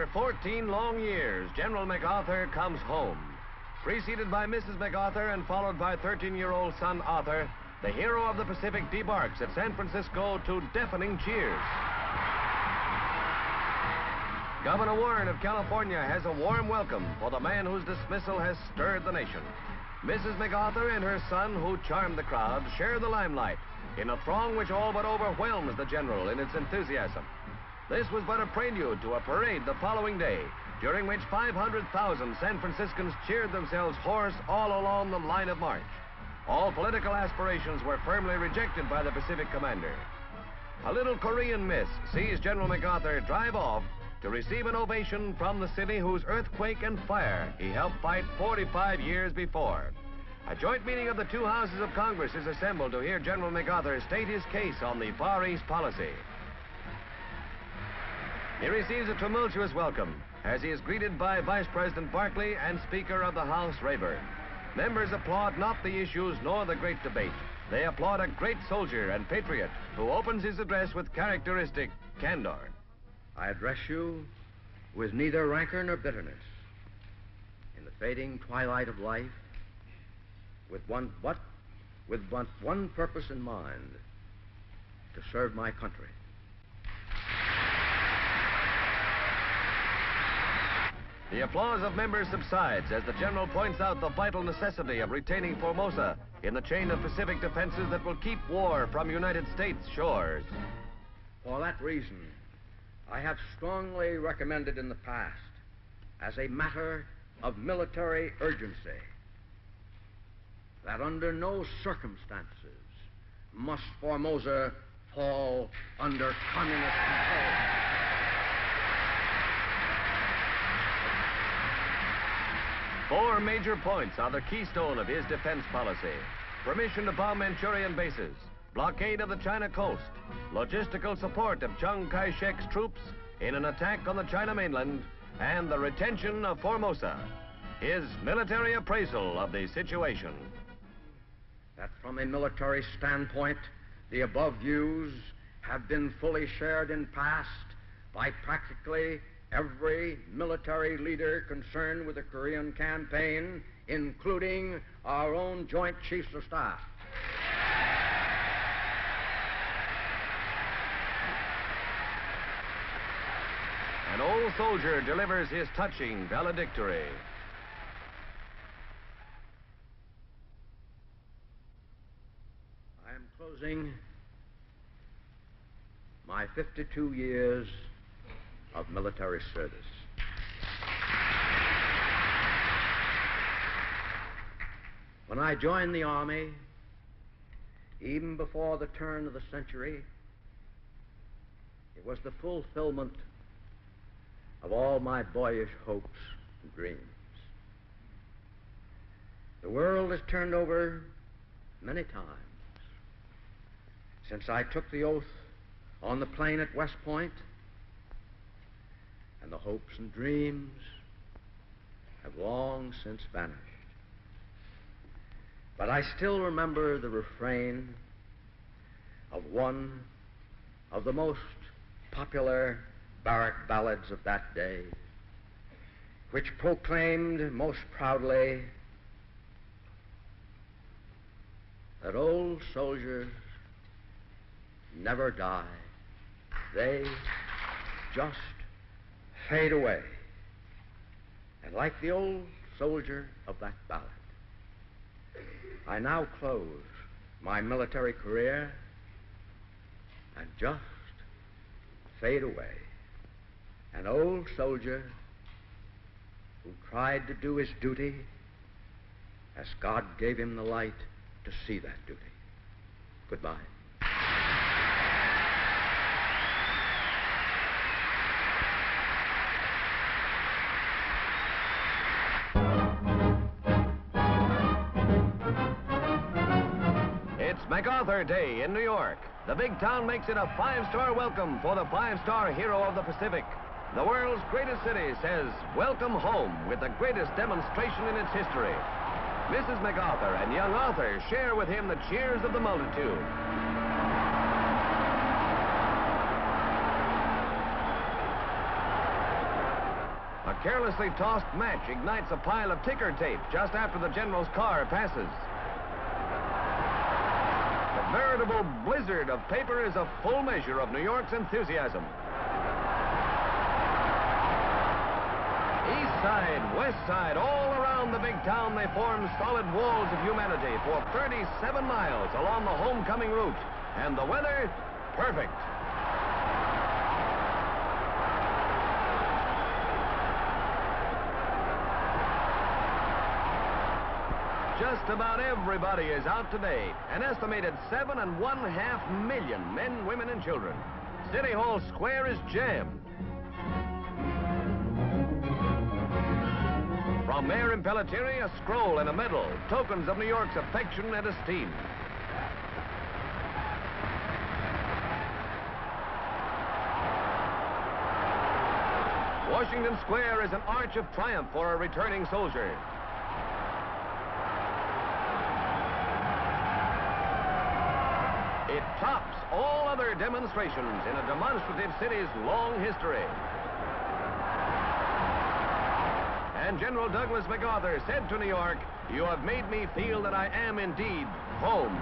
After 14 long years, General MacArthur comes home. Preceded by Mrs. MacArthur and followed by 13-year-old son Arthur, the hero of the Pacific debarks at San Francisco to deafening cheers. Governor Warren of California has a warm welcome for the man whose dismissal has stirred the nation. Mrs. MacArthur and her son, who charmed the crowd, share the limelight in a throng which all but overwhelms the general in its enthusiasm. This was but a prelude to a parade the following day, during which 500,000 San Franciscans cheered themselves hoarse all along the line of march. All political aspirations were firmly rejected by the Pacific commander. A little Korean miss sees General MacArthur drive off to receive an ovation from the city whose earthquake and fire he helped fight 45 years before. A joint meeting of the two houses of Congress is assembled to hear General MacArthur state his case on the Far East policy. He receives a tumultuous welcome as he is greeted by Vice President Barkley and Speaker of the House Rayburn. Members applaud not the issues nor the great debate. They applaud a great soldier and patriot who opens his address with characteristic candor. I address you with neither rancor nor bitterness. In the fading twilight of life, with but one purpose in mind: to serve my country. The applause of members subsides as the general points out the vital necessity of retaining Formosa in the chain of Pacific defenses that will keep war from United States shores. For that reason, I have strongly recommended in the past, as a matter of military urgency, that under no circumstances must Formosa fall under communist control. Four major points are the keystone of his defense policy: permission to bomb Manchurian bases, blockade of the China coast, logistical support of Chiang Kai-shek's troops in an attack on the China mainland, and the retention of Formosa. His military appraisal of the situation. That from a military standpoint, the above views have been fully shared in past by practically every military leader concerned with the Korean campaign, including our own Joint Chiefs of Staff. An old soldier delivers his touching valedictory. I am closing my 52 years of military service. When I joined the Army, even before the turn of the century, it was the fulfillment of all my boyish hopes and dreams. The world has turned over many times since I took the oath on the plain at West Point, and the hopes and dreams have long since vanished. But I still remember the refrain of one of the most popular barrack ballads of that day, which proclaimed most proudly that old soldiers never die. They just fade away. And like the old soldier of that ballad, I now close my military career and just fade away. An old soldier who tried to do his duty as God gave him the light to see that duty. Goodbye. It's MacArthur Day in New York. The big town makes it a five-star welcome for the five-star hero of the Pacific. The world's greatest city says, "Welcome home," with the greatest demonstration in its history. Mrs. MacArthur and young Arthur share with him the cheers of the multitude. carelessly tossed match ignites a pile of ticker tape just after the general's car passes. The veritable blizzard of paper is a full measure of New York's enthusiasm. East side, west side, all around the big town, they form solid walls of humanity for 37 miles along the homecoming route. And the weather, perfect. Just about everybody is out today. An estimated 7.5 million men, women, and children. City Hall Square is jammed. From Mayor Impellitteri, a scroll and a medal, tokens of New York's affection and esteem. Washington Square is an arch of triumph for a returning soldier. It tops all other demonstrations in a demonstrative city's long history. And General Douglas MacArthur said to New York, "You have made me feel that I am indeed home."